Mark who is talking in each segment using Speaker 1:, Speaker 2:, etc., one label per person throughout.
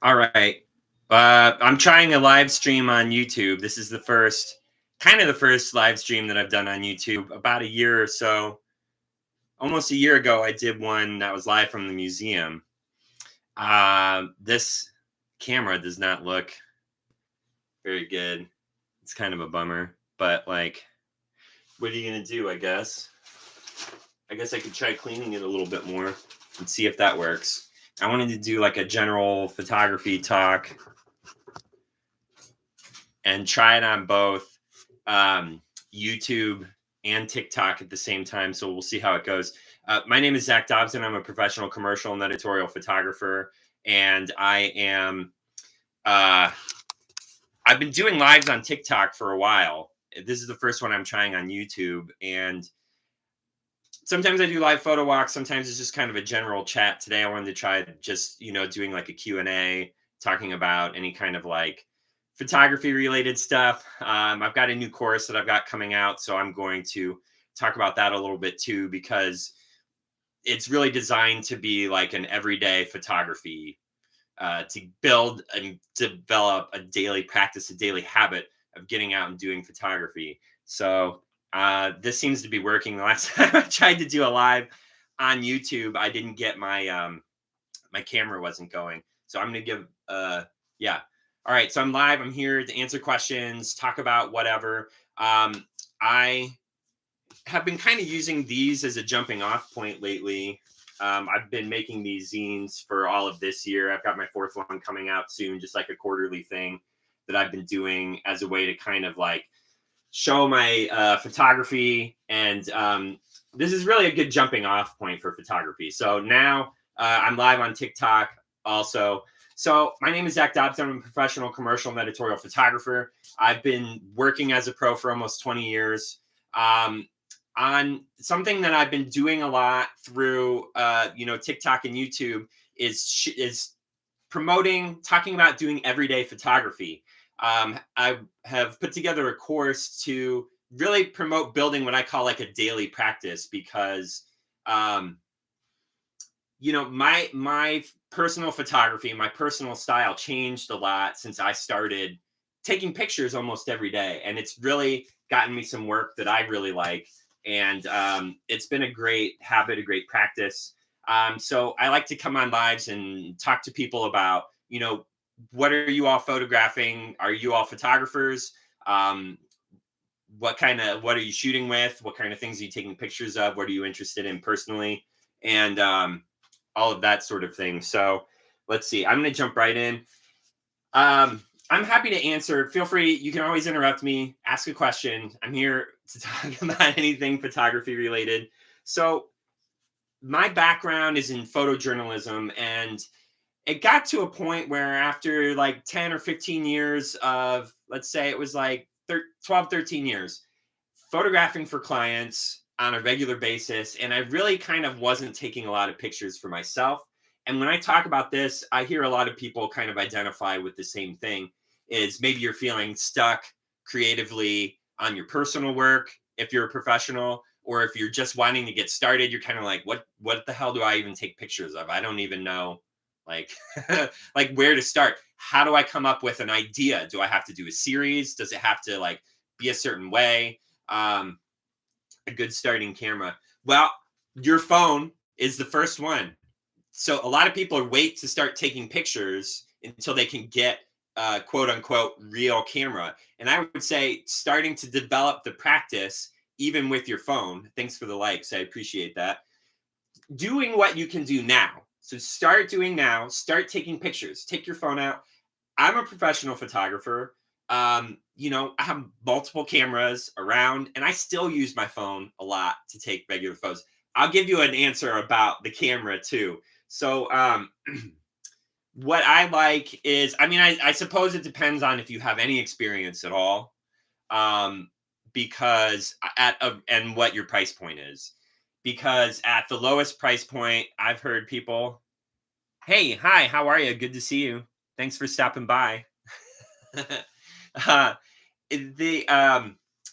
Speaker 1: All right. I'm trying a live stream on YouTube. This is kind of the first live stream that I've done on YouTube. About a year or so, almost a year ago, I did one that was live from the museum. This camera does not look very good. It's kind of a bummer, but like, what are you gonna do? I guess I could try cleaning it a little bit more and see if that works. I wanted to do like a general photography talk and try it on both YouTube and TikTok at the same time. So we'll see how it goes. My name is Zach Dobson. I'm a professional commercial and editorial photographer, and I've been doing lives on TikTok for a while. This is the first one I'm trying on YouTube, and sometimes I do live photo walks. Sometimes it's just kind of a general chat. Today I wanted to try just doing like a Q&A, talking about any kind of like photography related stuff. I've got a new course that I've got coming out, so I'm going to talk about that a little bit too, because it's really designed to be like an everyday photography, to build and develop a daily practice, a daily habit of getting out and doing photography. So this seems to be working. The last time I tried to do a live on YouTube, I didn't get my camera wasn't going. So I'm gonna give yeah. All right, so I'm live. I'm here to answer questions, talk about whatever. I have been kind of using these as a jumping off point lately. I've been making these zines for all of this year. I've got my fourth one coming out soon, just like a quarterly thing that I've been doing as a way to kind of like show my photography. And this is really a good jumping off point for photography. So now I'm live on TikTok also. So my name is Zach Dobson. I'm a professional commercial and editorial photographer. I've been working as a pro for almost 20 years. On something that I've been doing a lot through TikTok and YouTube is promoting, talking about doing everyday photography. I have put together a course to really promote building what I call like a daily practice, because my personal photography, my personal style changed a lot since I started taking pictures almost every day, and it's really gotten me some work that I really like. And it's been a great habit, a great practice. So I like to come on lives and talk to people about, what are you all photographing? Are you all photographers? What are you shooting with? What kind of things are you taking pictures of? What are you interested in personally? And all of that sort of thing. So let's see. I'm going to jump right in. I'm happy to answer. Feel free. You can always interrupt me, ask a question. I'm here to talk about anything photography related. So my background is in photojournalism, and it got to a point where after like 10 or 15 years of, let's say it was like 12, 13 years, photographing for clients on a regular basis, and I really kind of wasn't taking a lot of pictures for myself. And when I talk about this, I hear a lot of people kind of identify with the same thing, is maybe you're feeling stuck creatively on your personal work if you're a professional, or if you're just wanting to get started, you're kind of like, what the hell do I even take pictures of? I don't even know like like where to start. How do I come up with an idea? Do I have to do a series? Does it have to like be a certain way? A good starting camera. Well, your phone is the first one. So a lot of people wait to start taking pictures until they can get quote unquote real camera. And I would say starting to develop the practice, even with your phone. Thanks for the likes. I appreciate that. Doing what you can do now. So start doing now, start taking pictures, take your phone out. I'm a professional photographer. I have multiple cameras around, and I still use my phone a lot to take regular photos. I'll give you an answer about the camera too. So what I like is, I suppose it depends on if you have any experience at all, because and what your price point is. Because at the lowest price point, I've heard people, "Hey, hi, how are you? Good to see you. Thanks for stopping by." uh, the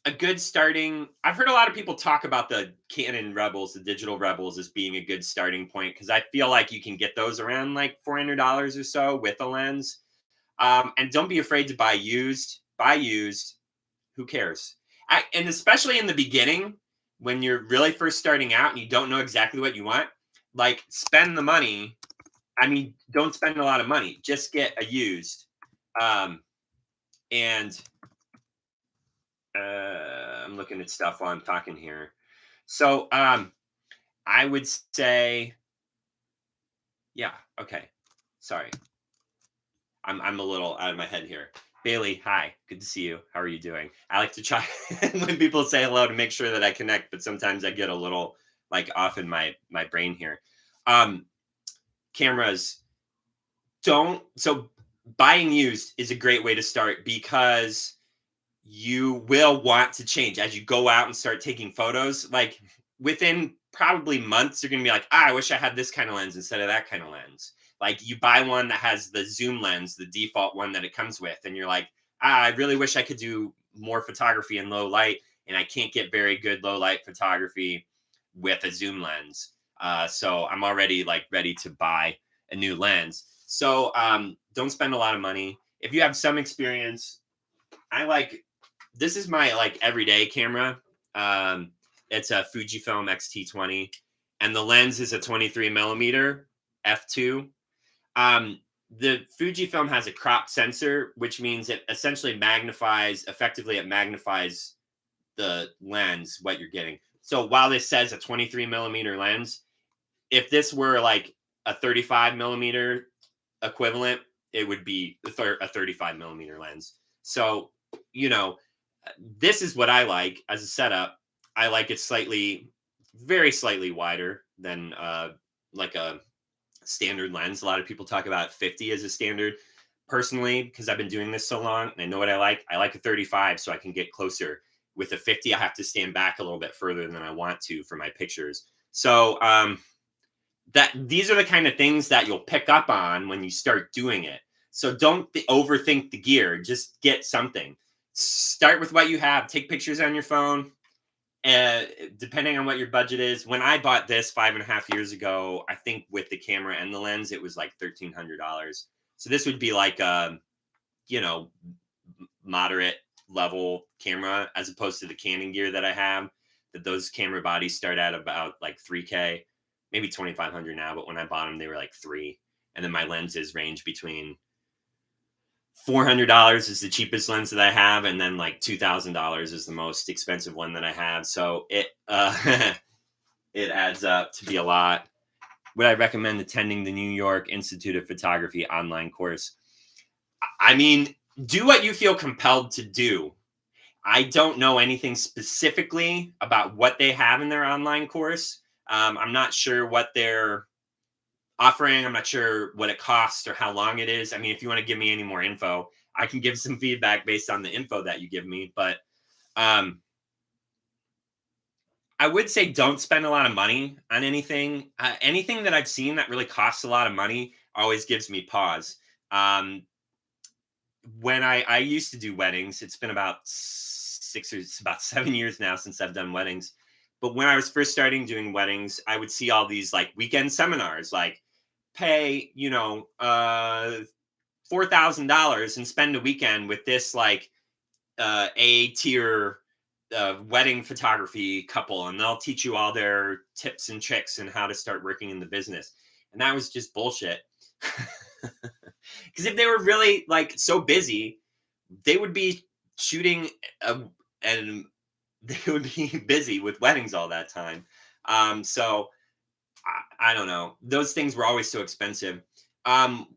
Speaker 1: a good starting I've heard a lot of people talk about the Canon Rebels, the digital Rebels as being a good starting point because I feel like you can get those around like $400 or so with a lens. And don't be afraid to buy used. Buy used. Who cares? And especially in the beginning, when you're really first starting out and you don't know exactly what you want, like spend the money. I mean, don't spend a lot of money. Just get a used. Um, and I'm looking at stuff while I'm talking here. So I would say, yeah, okay. Sorry, I'm a little out of my head here. Bailey, hi, good to see you. How are you doing? I like to try when people say hello to make sure that I connect, but sometimes I get a little like off in my brain here. Um, Cameras don't so buying used is a great way to start because you will want to change as you go out and start taking photos. Like within probably months, you're gonna be like, I wish I had this kind of lens instead of that kind of lens. Like you buy one that has the zoom lens, the default one that it comes with, and you're like, I really wish I could do more photography in low light, and I can't get very good low light photography with a zoom lens. So I'm already like ready to buy a new lens. So don't spend a lot of money. If you have some experience, I like this is my like everyday camera. Um, it's a Fujifilm X-T20, and the lens is a 23 millimeter f2. Um, the Fujifilm has a crop sensor, which means it essentially magnifies. Effectively, it magnifies the lens what you're getting. So while this says a 23 millimeter lens, if this were like a 35 millimeter equivalent, it would be a 35 millimeter lens. So, you know, this is what I like as a setup. I like it very slightly wider than like a standard lens. A lot of people talk about 50 as a standard. Personally, because I've been doing this so long and I know what I like a 35 so I can get closer. With a 50, I have to stand back a little bit further than I want to for my pictures. So that these are the kind of things that you'll pick up on when you start doing it. So don't overthink the gear. Just get something. Start with what you have. Take pictures on your phone. Uh, Depending on what your budget is. When I bought this 5.5 years ago, I think with the camera and the lens, it was like $1,300. So this would be like a, you know, moderate level camera as opposed to the Canon gear that I have. That those camera bodies start at about like 3K, maybe 2,500 now. But when I bought them, they were like three. And then my lenses range between $400 is the cheapest lens that I have, and then like $2,000 is the most expensive one that I have. So it it adds up to be a lot. Would I recommend attending the New York Institute of Photography online course? I mean, do what you feel compelled to do. I don't know anything specifically about what they have in their online course. I'm not sure what they're offering. I'm not sure what it costs or how long it is. I mean, if you want to give me any more info, I can give some feedback based on the info that you give me. But um, I would say don't spend a lot of money on anything. Anything that I've seen that really costs a lot of money always gives me pause. Um, when I used to do weddings, it's been about it's about 7 years now since I've done weddings. But when I was first starting doing weddings, I would see all these like weekend seminars, like pay, $4,000 and spend a weekend with this like A tier wedding photography couple, and they'll teach you all their tips and tricks and how to start working in the business. And that was just bullshit. Because if they were really like so busy, they would be shooting and they would be busy with weddings all that time. So I don't know. Those things were always so expensive. Um,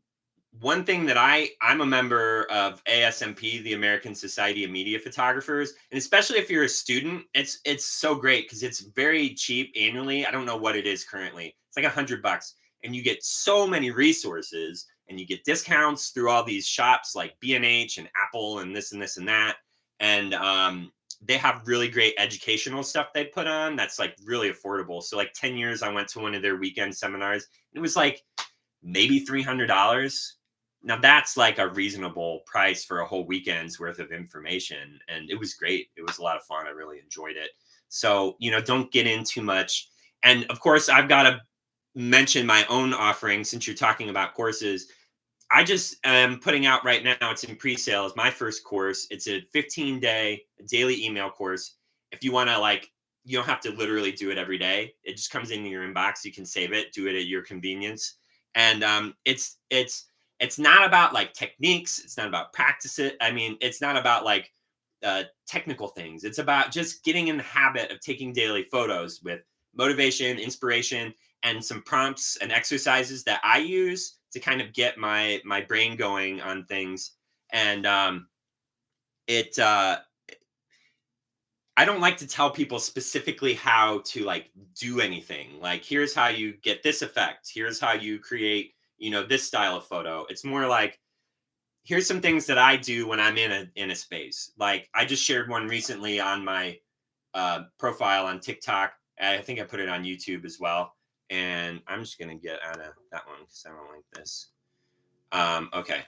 Speaker 1: One thing that I'm a member of ASMP, the American Society of Media Photographers, and especially if you're a student, it's so great because it's very cheap annually. I don't know what it is currently. It's like $100, and you get so many resources, and you get discounts through all these shops like B&H and Apple and this and this and that, and they have really great educational stuff they put on that's like really affordable. So like 10 years, I went to one of their weekend seminars. It was like maybe $300 Now that's like a reasonable price for a whole weekend's worth of information. And it was great. It was a lot of fun. I really enjoyed it. So, don't get in too much. And of course, I've got to mention my own offering since you're talking about courses. I just am putting out right now, it's in pre-sale, is my first course. It's a 15-day daily email course. If you want to, like, you don't have to literally do it every day. It just comes in your inbox. You can save it, do it at your convenience. And it's not about like techniques. It's not about practice it. I mean, it's not about like technical things. It's about just getting in the habit of taking daily photos with motivation, inspiration, and some prompts and exercises that I use to kind of get my brain going on things. And it I don't like to tell people specifically how to like do anything. Like, here's how you get this effect. Here's how you create, this style of photo. It's more like, here's some things that I do when I'm in a space. Like, I just shared one recently on my profile on TikTok. I think I put it on YouTube as well. And I'm just gonna get out of that one because I don't like this. Okay.